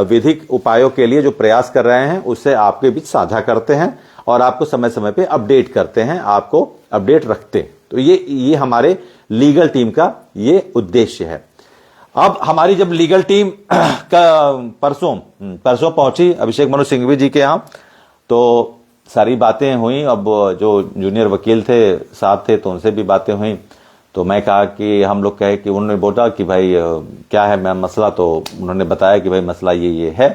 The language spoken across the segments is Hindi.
विधिक उपायों के लिए जो प्रयास कर रहे हैं उससे आपके बीच साझा करते हैं और आपको समय समय पे अपडेट करते हैं, आपको अपडेट रखते हैं। तो ये हमारे लीगल टीम का ये उद्देश्य है। अब हमारी जब लीगल टीम का परसों पहुंची अभिषेक मनु सिंघवी जी के यहां, तो सारी बातें हुई। अब जो जूनियर वकील थे साहब थे तो उनसे भी बातें हुई। तो मैं कहा कि हम लोग कहे कि उन्होंने बोला कि भाई क्या है मैं मसला, तो उन्होंने बताया कि भाई मसला ये है।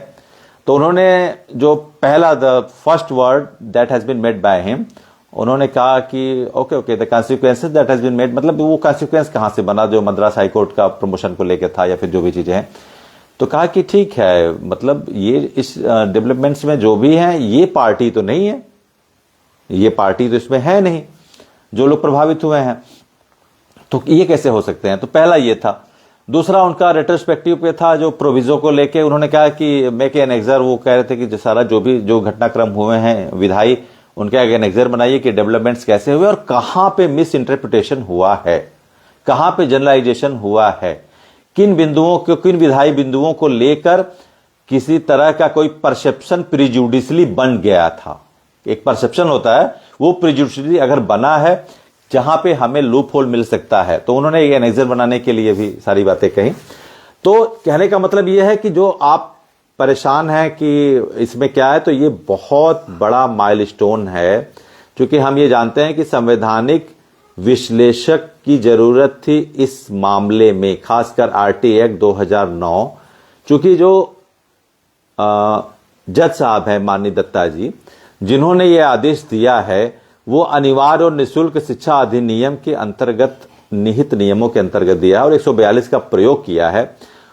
तो उन्होंने जो पहला the first word that has been made by him, उन्होंने कहा कि okay the consequences that has been made, मतलब वो कॉन्सिक्वेंस कहां से बना जो मद्रास हाई कोर्ट का प्रमोशन को लेकर था या फिर जो भी चीजें हैं। तो कहा कि ठीक है, मतलब ये इस डेवलपमेंट्स में जो भी है ये पार्टी तो नहीं है, ये पार्टी तो इसमें है नहीं जो लोग प्रभावित हुए हैं, तो ये कैसे हो सकते हैं। तो पहला ये था। दूसरा उनका रेट्रोस्पेक्टिव पे था जो प्रोविजो को लेके, उन्होंने कहा कि मेक एन एग्जर, वो कह रहे थे कि जो सारा जो घटनाक्रम हुए हैं विधायी, उनके आगे एग्जर बनाइए कि डेवलपमेंट्स कैसे हुए और कहां पे मिस इंटरप्रिटेशन हुआ है, कहां पे जनरलाइजेशन हुआ है, किन विधायी बिंदुओं को लेकर किसी तरह का कोई परसेप्शन प्रिजुडिशली बन गया था। एक परसेप्शन होता है, वो प्रिजुडिशली अगर बना है जहां पे हमें लूप होल मिल सकता है, तो उन्होंने ये एनेक्सर बनाने के लिए भी सारी बातें कही। तो कहने का मतलब यह है कि जो आप परेशान हैं कि इसमें क्या है, तो ये बहुत बड़ा माइलस्टोन है, क्योंकि हम ये जानते हैं कि संवैधानिक विश्लेषक की जरूरत थी इस मामले में, खासकर आरटी एक्ट 2009, चूंकि जो जज साहब है माननीय दत्ता जी, जिन्होंने ये आदेश दिया है, वो अनिवार्य और निःशुल्क शिक्षा अधिनियम के अंतर्गत निहित नियमों के अंतर्गत दिया है और 142 का प्रयोग किया है।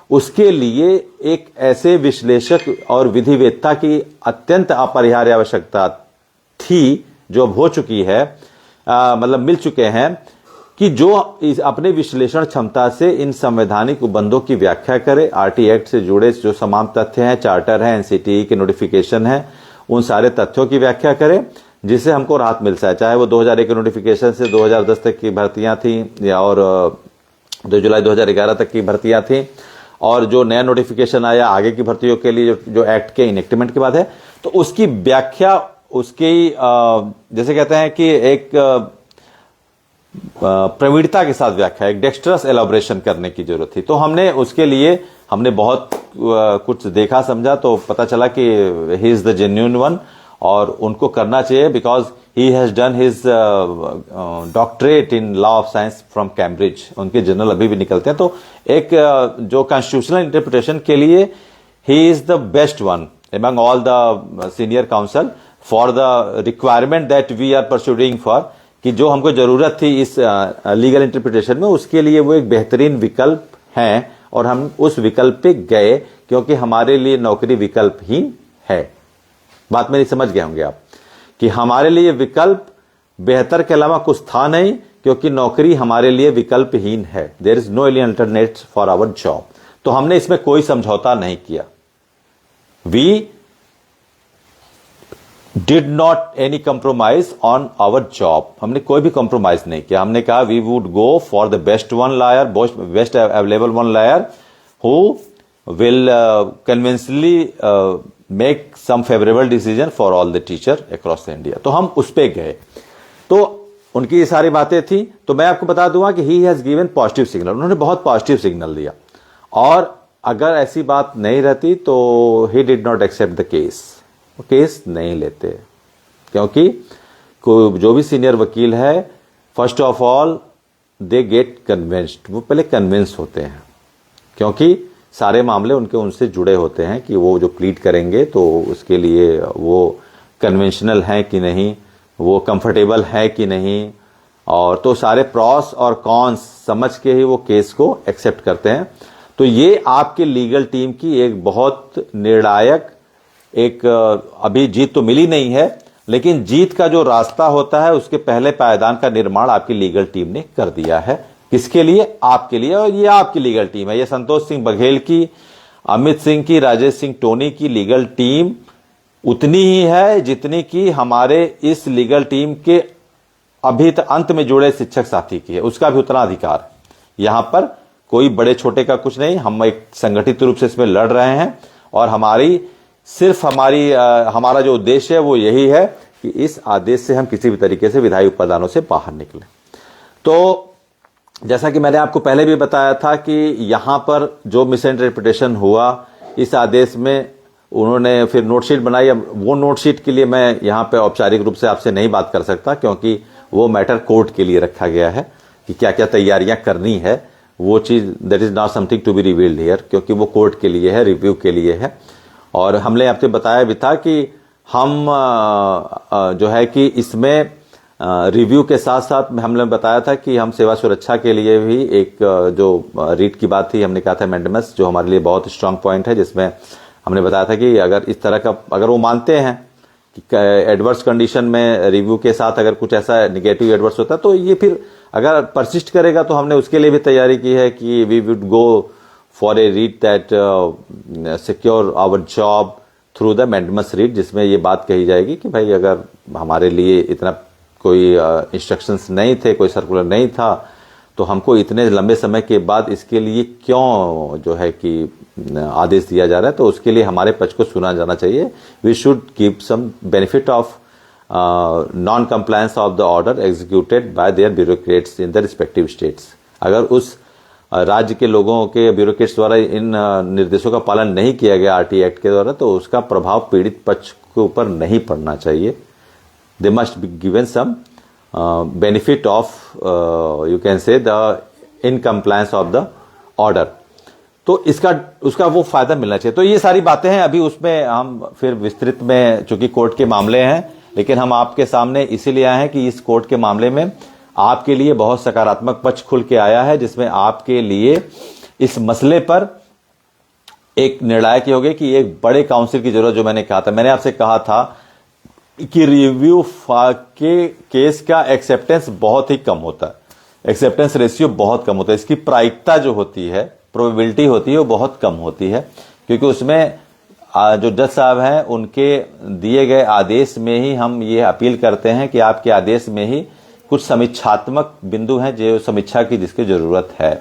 उसके लिए एक ऐसे विश्लेषक और विधिवेत्ता की अत्यंत अपरिहार्य आवश्यकता थी, जो अब हो चुकी है, मतलब मिल चुके हैं, कि जो अपने विश्लेषण क्षमता से इन संवैधानिक उपबंधों की व्याख्या करे, आरटी एक्ट से जुड़े जो तमाम तथ्य हैं, चार्टर है, एनसीटीई के नोटिफिकेशन है, उन सारे तथ्यों की व्याख्या करे जिससे हमको राहत मिल सके। चाहे वो 2001 के नोटिफिकेशन से 2010 तक की भर्तियां थी या और 2 जुलाई 2011 तक की भर्तियां थी, और जो नया नोटिफिकेशन आया आगे की भर्तियों के लिए जो एक्ट के इनेक्टमेंट के बाद है, तो उसकी व्याख्या उसकी जैसे कहते हैं कि एक प्रवीणता के साथ व्याख्या, एक डेक्स्ट्रस एलाबोरेशन करने की जरूरत थी। तो हमने उसके लिए बहुत कुछ देखा समझा, तो पता चला कि ही इज द जेन्युइन वन और उनको करना चाहिए, because he has done his doctorate in law of science from Cambridge, उनके जर्नल अभी भी निकलते हैं। तो एक जो कॉन्स्टिट्यूशनल इंटरप्रिटेशन के लिए he is the best one among all the senior counsel for the requirement that we are pursuing for, कि जो हमको जरूरत थी इस लीगल इंटरप्रिटेशन में, उसके लिए वो एक बेहतरीन विकल्प है और हम उस विकल्प पे गए, क्योंकि हमारे लिए नौकरी विकल्पहीन है। बात मेरी समझ गए होंगे आप कि हमारे लिए विकल्प बेहतर के अलावा कुछ था नहीं, क्योंकि नौकरी हमारे लिए विकल्पहीन है। There is no any alternate for our job. तो हमने इसमें कोई समझौता नहीं किया। We did not any compromise on our job, हमने कोई भी कंप्रोमाइज नहीं किया। हमने कहा we would go for the best one lawyer, best available one lawyer who will convincingly make some favourable decision for all the teacher across the India. तो हम उस पे गए, तो उनकी ये सारी बातें थी। तो मैं आपको बता दूंगा कि he has given positive signal, उन्होंने बहुत पॉजिटिव सिग्नल दिया, और अगर ऐसी बात नहीं रहती तो he did not accept the case, वो केस नहीं लेते, क्योंकि जो भी सीनियर वकील है, first of all they get convinced, वो पहले कन्विंस होते हैं, क्योंकि सारे मामले उनसे जुड़े होते हैं कि वो जो प्लीड करेंगे तो उसके लिए वो कन्वेंशनल हैं कि नहीं, वो कंफर्टेबल है कि नहीं, और तो सारे प्रॉस और कॉन्स समझ के ही वो केस को एक्सेप्ट करते हैं। तो ये आपके लीगल टीम की एक बहुत निर्णायक, एक अभी जीत तो मिली नहीं है, लेकिन जीत का जो रास्ता होता है उसके पहले पायदान का निर्माण आपकी लीगल टीम ने कर दिया है। किसके लिए? आपके लिए। और ये आपकी लीगल टीम है, ये संतोष सिंह बघेल की, अमित सिंह की, राजेश सिंह टोनी की लीगल टीम उतनी ही है जितनी कि हमारे इस लीगल टीम के अभी तक अंत में जुड़े शिक्षक साथी की है, उसका भी उतना अधिकार। यहां पर कोई बड़े छोटे का कुछ नहीं, हम एक संगठित रूप से इसमें लड़ रहे हैं और हमारा जो उद्देश्य है वो यही है कि इस आदेश से हम किसी भी तरीके से विधायी उपादानों से बाहर निकलें। तो जैसा कि मैंने आपको पहले भी बताया था कि यहां पर जो मिस इंटरप्रिटेशन हुआ इस आदेश में, उन्होंने फिर नोटशीट बनाई। अब वो नोटशीट के लिए मैं यहां पे औपचारिक रूप से आपसे नहीं बात कर सकता, क्योंकि वो मैटर कोर्ट के लिए रखा गया है कि क्या क्या तैयारियां करनी है। वो चीज that is not something to be revealed here, क्योंकि वो कोर्ट के लिए है, रिव्यू के लिए है। और हमने आपसे बताया भी था कि हम जो है कि इसमें रिव्यू के साथ साथ हमने बताया था कि हम सेवा सुरक्षा के लिए भी एक जो रीट की बात थी, हमने कहा था अमेंडमेंट्स, जो हमारे लिए बहुत स्ट्रांग पॉइंट है, जिसमें हमने बताया था कि अगर इस तरह का, अगर वो मानते हैं कि एडवर्स कंडीशन में रिव्यू के साथ अगर कुछ ऐसा निगेटिव एडवर्स होता है तो ये फिर अगर परसिस्ट करेगा तो हमने उसके लिए भी तैयारी की है कि we would go for a writ that secure our job through the amendments writ, जिसमें ये बात कही जाएगी कि भाई अगर हमारे लिए इतना कोई इंस्ट्रक्शंस नहीं थे, कोई सर्कुलर नहीं था, तो हमको इतने लंबे समय के बाद इसके लिए क्यों जो है कि आदेश दिया जा रहा है, तो उसके लिए हमारे पक्ष को सुना जाना चाहिए। We should give some benefit of non compliance of the order executed by their bureaucrats in the respective states. अगर उस राज्य के लोगों के ब्यूरोक्रेट्स द्वारा इन निर्देशों का पालन नहीं किया गया आरटी एक्ट के द्वारा, तो उसका प्रभाव पीड़ित पक्ष के ऊपर नहीं पड़ना चाहिए। They must be given some benefit of you can say the in compliance of the order, तो उसका वो फायदा मिलना चाहिए। तो ये सारी बातें हैं, अभी उसमें हम फिर विस्तृत में, चूंकि कोर्ट के मामले हैं, लेकिन हम आपके सामने इसीलिए आए हैं कि इस कोर्ट के मामले में आपके लिए बहुत सकारात्मक पक्ष खुल के आया है, जिसमें आपके लिए इस मसले पर एक निर्णायक हो गया कि एक बड़े काउंसिल की जरूरत, जो मैंने कहा था, मैंने आपसे कहा था कि रिव्यू के केस का एक्सेप्टेंस बहुत ही कम होता है, एक्सेप्टेंस रेशियो बहुत कम होता है, इसकी प्रायिकता जो होती है, प्रोबेबिलिटी होती है, वो बहुत कम होती है, क्योंकि उसमें जो जज साहब हैं उनके दिए गए आदेश में ही हम ये अपील करते हैं कि आपके आदेश में ही कुछ समीक्षात्मक बिंदु हैं जो समीक्षा की जिसकी जरूरत है,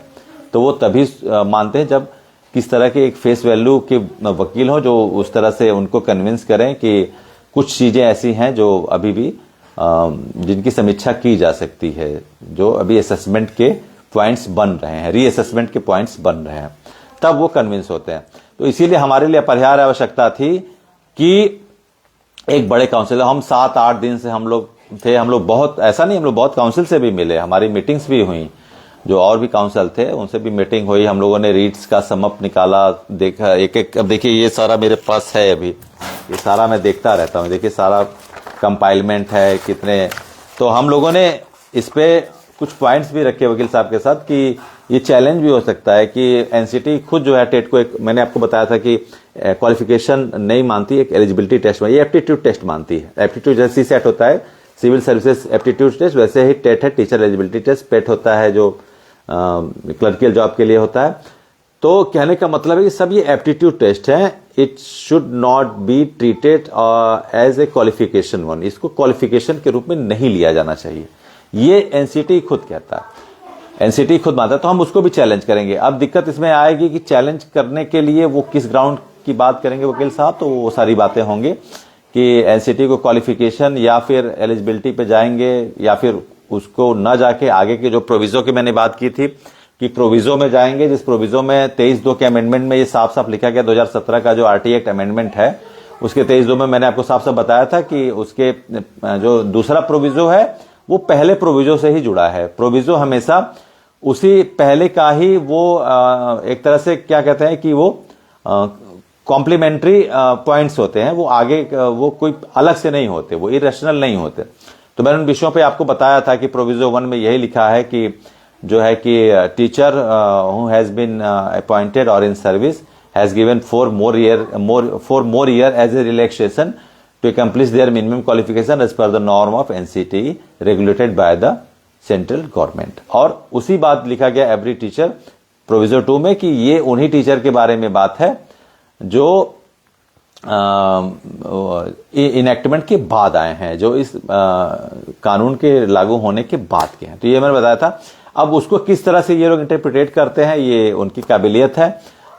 तो वो तभी मानते हैं जब किस तरह के एक फेस वैल्यू के वकील हो जो उस तरह से उनको कन्विंस करें कि कुछ चीजें ऐसी हैं जो अभी भी जिनकी समीक्षा की जा सकती है, जो अभी असेसमेंट के पॉइंट्स बन रहे हैं, रीअसेसमेंट के पॉइंट्स बन रहे हैं, तब वो कन्विंस होते हैं। तो इसीलिए हमारे लिए अपरिहार्य आवश्यकता थी कि एक बड़े काउंसिल, हम 7-8 दिन से हम लोग थे, हम लोग बहुत, ऐसा नहीं, हम लोग बहुत काउंसिल से भी मिले, हमारी मीटिंग्स भी हुई, जो और भी काउंसिल थे उनसे भी मीटिंग हुई, हम लोगों ने रीड्स का समअप निकाला, देखा एक एक। अब देखिए ये सारा मेरे पास है, अभी ये सारा मैं देखता रहता हूँ, देखिए सारा कंपाइलमेंट है कितने। तो हम लोगों ने इस पे कुछ पॉइंट्स भी रखे वकील साहब के साथ कि ये चैलेंज भी हो सकता है कि एनसीटी खुद जो है टेट को, एक मैंने आपको बताया था कि क्वालिफिकेशन नहीं मानती, एक एलिजिबिलिटी टेस्ट में, ये एप्टीट्यूड टेस्ट मानती है। एप्टीट्यूड जैसे सीसेट होता है सिविल सर्विसेज एप्टीट्यूड टेस्ट, वैसे ही टेट है टीचर एलिजिबिलिटी टेस्ट, पेट होता है जो क्लर्कियल जॉब के लिए होता है। तो कहने का मतलब है कि सब ये एप्टीट्यूड टेस्ट हैं, it should not be treated as a qualification one, इसको क्वालिफिकेशन के रूप में नहीं लिया जाना चाहिए, ये एनसीटी खुद कहता है, एनसीटी खुद मानता है। तो हम उसको भी चैलेंज करेंगे। अब दिक्कत इसमें आएगी कि चैलेंज करने के लिए वो किस ग्राउंड की बात करेंगे वकील साहब, तो वो सारी बातें होंगी कि एनसीटी को क्वालिफिकेशन या फिर एलिजिबिलिटी पे जाएंगे, या फिर उसको न जाके आगे के जो प्रोविजो की मैंने बात की थी कि प्रोविजो में जाएंगे, जिस प्रोविजो में 23(2) के अमेंडमेंट में ये साफ साफ लिखा गया, 2017 का जो आरटी एक्ट अमेंडमेंट है उसके 23(2) में मैंने आपको साफ साफ बताया था कि उसके जो दूसरा प्रोविजो है वो पहले प्रोविजो से ही जुड़ा है। प्रोविजो हमेशा उसी पहले का ही वो एक तरह से क्या कहते हैं कि वो कॉम्प्लीमेंट्री पॉइंट्स होते हैं, वो आगे वो कोई अलग से नहीं होते, वो इरेशनल नहीं होते। तो मैंने उन विषयों पे आपको बताया था कि प्रोविजो 1 में यही लिखा है कि जो है कि teacher who has been appointed और in service has given 4 more year as a relaxation to accomplish their minimum qualification as per the norm of NCT regulated by the central government। और उसी बात लिखा गया एवरी टीचर प्रोविजो 2 में कि ये उन्हीं टीचर के बारे में बात है जो इनएक्टमेंट के बाद आए हैं, जो इस कानून के लागू होने के बाद के हैं। तो ये मैंने बताया था। अब उसको किस तरह से ये लोग इंटरप्रिटेट करते हैं ये उनकी काबिलियत है,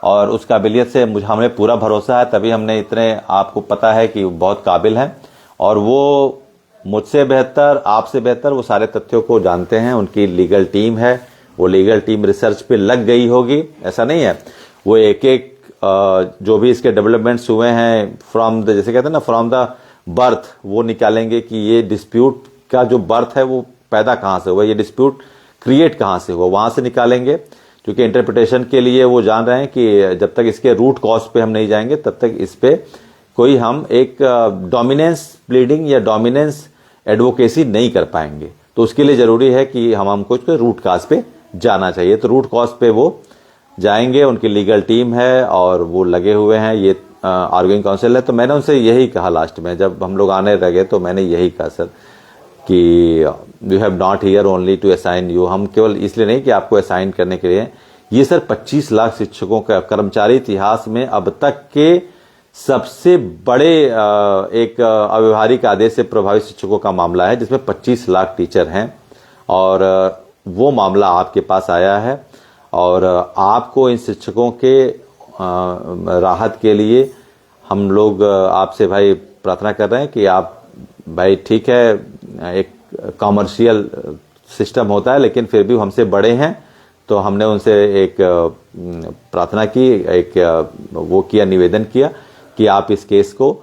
और उस काबिलियत से मुझे हमें पूरा भरोसा है, तभी हमने इतने, आपको पता है कि बहुत काबिल हैं और वो मुझसे बेहतर, आपसे बेहतर वो सारे तथ्यों को जानते हैं। उनकी लीगल टीम है, वो लीगल टीम रिसर्च पे लग गई होगी, ऐसा नहीं है। वो एक एक जो भी इसके डेवलपमेंट्स हुए हैं फ्रॉम द, जैसे कहते हैं ना, फ्रॉम द बर्थ, वो निकालेंगे कि ये डिस्प्यूट का जो बर्थ है वो पैदा कहाँ से हुआ, ये डिस्प्यूट क्रिएट कहाँ से हुआ, वहां से निकालेंगे। क्योंकि इंटरप्रिटेशन के लिए वो जान रहे हैं कि जब तक इसके रूट कॉज पे हम नहीं जाएंगे तब तक इस पे कोई हम एक डोमिनेंस प्लीडिंग या डोमिनेंस एडवोकेसी नहीं कर पाएंगे। तो उसके लिए जरूरी है कि हमको इसके रूट कॉज पे जाना चाहिए। तो रूट कॉज पे वो जाएंगे, उनकी लीगल टीम है और वो लगे हुए हैं, ये आर्गुइंग काउंसिल है। तो मैंने उनसे यही कहा लास्ट में जब हम लोग आने लगे, तो मैंने यही कहा सर कि you have not here only to assign you, हम केवल इसलिए नहीं कि आपको असाइन करने के लिए, ये सर 25 लाख शिक्षकों का कर्मचारी इतिहास में अब तक के सबसे बड़े एक अव्यवहारिक आदेश से प्रभावित शिक्षकों का मामला है, जिसमें 25 लाख टीचर हैं और वो मामला आपके पास आया है। और आपको इन शिक्षकों के राहत के लिए हम लोग आपसे भाई प्रार्थना कर रहे हैं कि आप भाई, ठीक है एक कॉमर्शियल सिस्टम होता है लेकिन फिर भी हमसे बड़े हैं, तो हमने उनसे एक प्रार्थना की, एक वो किया, निवेदन किया कि आप इस केस को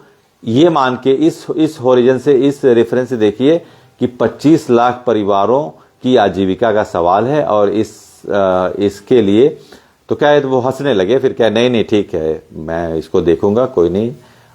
ये मान के इस होरिजन से, इस रेफरेंस से देखिए कि 25 लाख परिवारों की आजीविका का सवाल है और इसके लिए तो क्या है, वो हंसने लगे। फिर क्या, नहीं नहीं ठीक है, मैं इसको देखूंगा, कोई नहीं,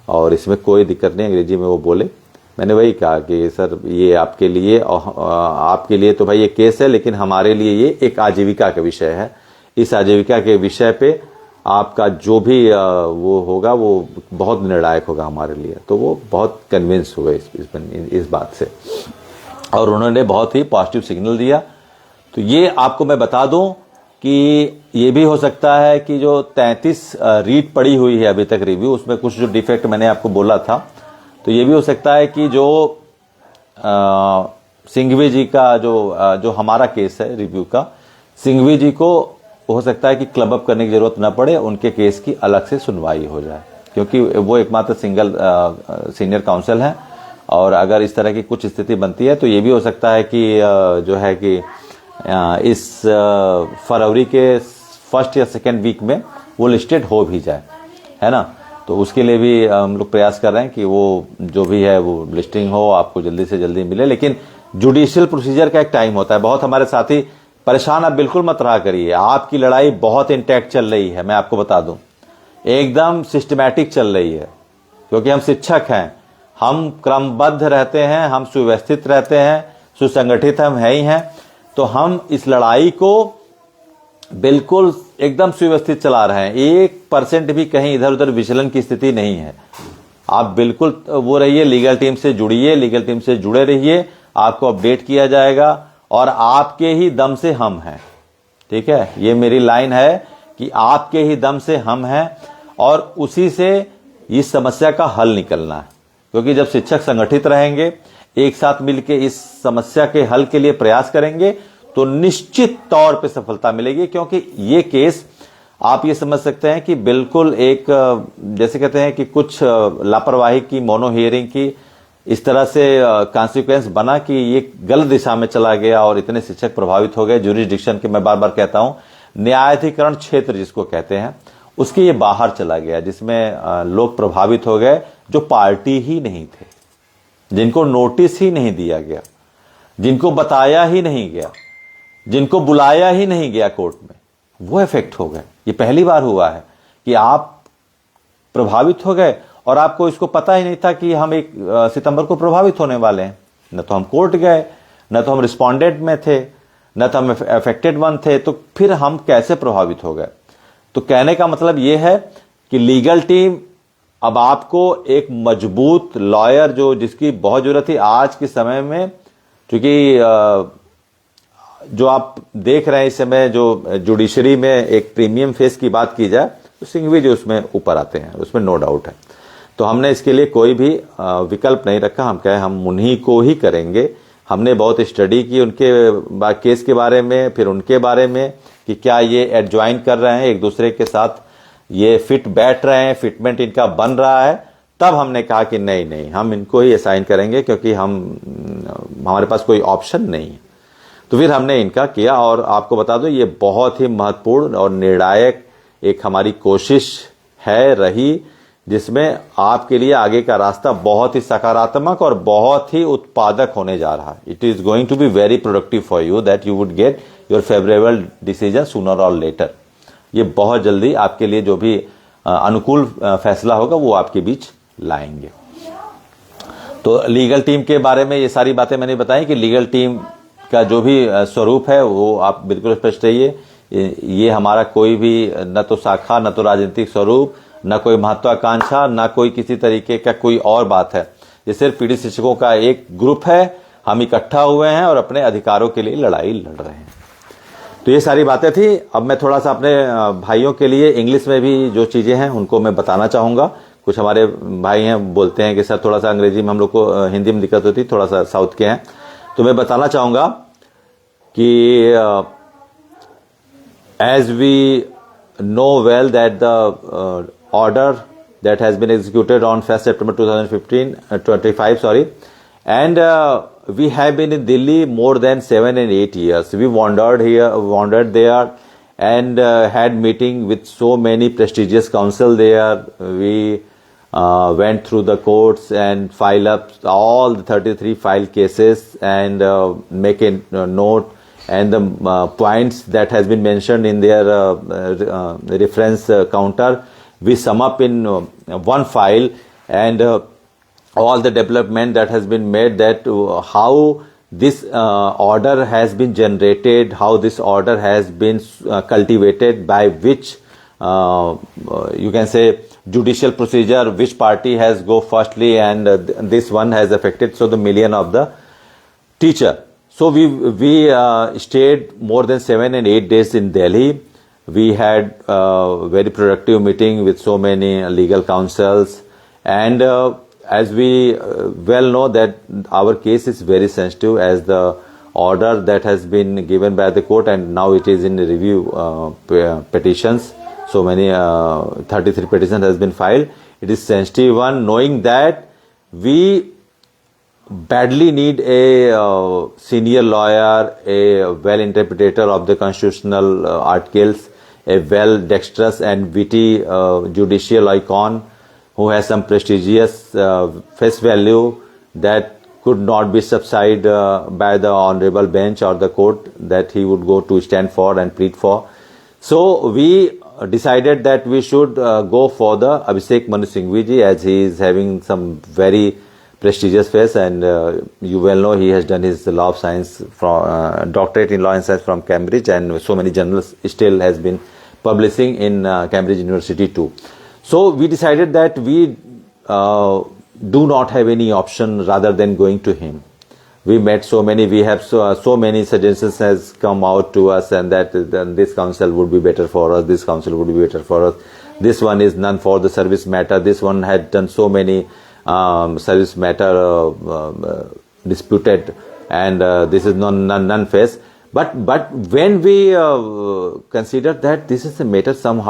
और इसमें कोई दिक्कत नहीं, अंग्रेजी में वो बोले। मैंने वही कहा कि सर ये आपके लिए, आपके लिए तो भाई ये केस है, लेकिन हमारे लिए ये एक आजीविका का विषय है। इस आजीविका के विषय पे आपका जो भी वो होगा वो बहुत निर्णायक होगा हमारे लिए। तो वो बहुत कन्विंस हुए इस बात से और उन्होंने बहुत ही पॉजिटिव सिग्नल दिया। तो ये आपको मैं बता दूं कि ये भी हो सकता है कि जो 33 रीट पड़ी हुई है अभी तक रिव्यू, उसमें कुछ जो डिफेक्ट मैंने आपको बोला था, तो ये भी हो सकता है कि जो सिंघवी जी का जो हमारा केस है रिव्यू का, सिंघवी जी को हो सकता है कि क्लब अप करने की जरूरत ना पड़े, उनके केस की अलग से सुनवाई हो जाए, क्योंकि वो एकमात्र सिंगल सीनियर काउंसिल है। और अगर इस तरह की कुछ स्थिति बनती है तो ये भी हो सकता है कि जो है कि इस फरवरी के फर्स्ट या सेकेंड वीक में वो लिस्टेड हो भी जाए, है ना। तो उसके लिए भी हम लोग प्रयास कर रहे हैं कि वो जो भी है वो लिस्टिंग हो, आपको जल्दी से जल्दी मिले। लेकिन जुडिशियल प्रोसीजर का एक टाइम होता है। बहुत हमारे साथी परेशान आप बिल्कुल मत रहा करिए, आपकी लड़ाई बहुत इंटैक्ट चल रही है, मैं आपको बता दूं, एकदम सिस्टमैटिक चल रही है, क्योंकि हम शिक्षक हैं, हम क्रमबद्ध रहते हैं, हम सुव्यवस्थित रहते हैं, सुसंगठित हम है ही हैं। तो हम इस लड़ाई को बिल्कुल एकदम सुव्यवस्थित चला रहे हैं, 1% भी कहीं इधर उधर विचलन की स्थिति नहीं है। आप बिल्कुल वो रहिए, लीगल टीम से जुड़िए, लीगल टीम से जुड़े रहिए, आपको अपडेट किया जाएगा और आपके ही दम से हम हैं, ठीक है। ये मेरी लाइन है कि आपके ही दम से हम हैं और उसी से इस समस्या का हल निकलना है। क्योंकि जब शिक्षक संगठित रहेंगे, एक साथ मिलकर इस समस्या के हल के लिए प्रयास करेंगे, तो निश्चित तौर पे सफलता मिलेगी। क्योंकि ये केस आप ये समझ सकते हैं कि बिल्कुल एक, जैसे कहते हैं कि कुछ लापरवाही की, मोनो हियरिंग की इस तरह से कॉन्सिक्वेंस बना कि ये गलत दिशा में चला गया और इतने शिक्षक प्रभावित हो गए। ज्यूरिसडिक्शन के, मैं बार बार कहता हूं, न्यायाधिकरण क्षेत्र जिसको कहते हैं, उसके ये बाहर चला गया, जिसमें लोग प्रभावित हो गए जो पार्टी ही नहीं थे, जिनको नोटिस ही नहीं दिया गया, जिनको बताया ही नहीं गया, जिनको बुलाया ही नहीं गया कोर्ट में, वो इफेक्ट हो गए। ये पहली बार हुआ है कि आप प्रभावित हो गए और आपको इसको पता ही नहीं था कि हम 1 सितंबर को प्रभावित होने वाले हैं। न तो हम कोर्ट गए, न तो हम रिस्पोंडेंट में थे, न तो हम अफेक्टेड वन थे, तो फिर हम कैसे प्रभावित हो गए। तो कहने का मतलब यह है कि लीगल टीम अब आपको एक मजबूत लॉयर, जो जिसकी बहुत जरूरत थी आज के समय में, क्योंकि जो आप देख रहे हैं इस समय, जो जुडिशरी में एक प्रीमियम फेस की बात की जाए तो सिंघवी जी उसमें ऊपर आते हैं, उसमें नो डाउट है। तो हमने इसके लिए कोई भी विकल्प नहीं रखा, हम कहे हम उन्हीं को ही करेंगे। हमने बहुत स्टडी की उनके केस के बारे में, फिर उनके बारे में कि क्या ये एडज्वाइन कर रहे हैं एक दूसरे के साथ ये फिट बैठ रहे हैं, फिटमेंट इनका बन रहा है, तब हमने कहा कि नहीं नहीं, हम इनको ही असाइन करेंगे, क्योंकि हमारे पास कोई ऑप्शन नहीं है। तो फिर हमने इनका किया। और आपको बता दो, ये बहुत ही महत्वपूर्ण और निर्णायक एक हमारी कोशिश है रही, जिसमें आपके लिए आगे का रास्ता बहुत ही सकारात्मक और बहुत ही उत्पादक होने जा रहा है। It is going to be very productive for you, that you would get your favourable decision sooner और लेटर। ये बहुत जल्दी आपके लिए जो भी अनुकूल फैसला होगा वो आपके बीच लाएंगे। तो लीगल टीम के बारे में ये सारी बातें मैंने बताई कि लीगल टीम का जो भी स्वरूप है वो आप बिल्कुल स्पष्ट रहिए। ये हमारा कोई भी न तो शाखा, न तो राजनीतिक स्वरूप, न कोई महत्वाकांक्षा, न कोई किसी तरीके का कोई और बात है। ये सिर्फ पीढ़ी शिक्षकों का एक ग्रुप है, हम इकट्ठा हुए हैं और अपने अधिकारों के लिए लड़ाई लड़ रहे हैं। तो ये सारी बातें थी। अब मैं थोड़ा सा अपने भाइयों के लिए इंग्लिश में भी जो चीजें हैं उनको मैं बताना चाहूंगा। कुछ हमारे भाई हैं बोलते हैं कि सर थोड़ा सा अंग्रेजी में हम लोग को, हिंदी में दिक्कत होती, थोड़ा सा साउथ के हैं, तो मैं बताना चाहूंगा कि as we know well that the order that has been executed on 1st September 2025, and we have been in Delhi more than 7 and 8 years. We wandered there, and had meeting with so many prestigious council there. We went through the courts and file up all the 33 file cases, and make a note, and the points that has been mentioned in their reference counter, we sum up in one file, and all the development that has been made, that how this order has been generated, how this order has been cultivated, by which you can say judicial procedure, which party has go firstly, and this one has affected so the million of the teacher. So we stayed more than 7 and 8 days in Delhi. We had very productive meeting with so many legal counsels, and as we well know that our case is very sensitive, as the order that has been given by the court, and now it is in review petitions. So many 33 petitions has been filed. It is sensitive one, knowing that we badly need a senior lawyer, a well interpreter of the constitutional articles, a well dexterous and witty judicial icon who has some prestigious face value that could not be subsided by the honorable bench or the court that he would go to stand for and plead for. So we decided that we should go for the Abhishek Manu Singhvi ji, as he is having some very prestigious face, and you well know he has done his law of science from doctorate in law and science from Cambridge, and so many journals still has been publishing in Cambridge University too. So we decided that we do not have any option rather than going to him. We met so many, we have so many suggestions has come out to us, and that this council would be better for us, this council would be better for us, this one is none for the service matter, this one had done so many service matter disputed, and this is none face. But when we consider that this is a matter somehow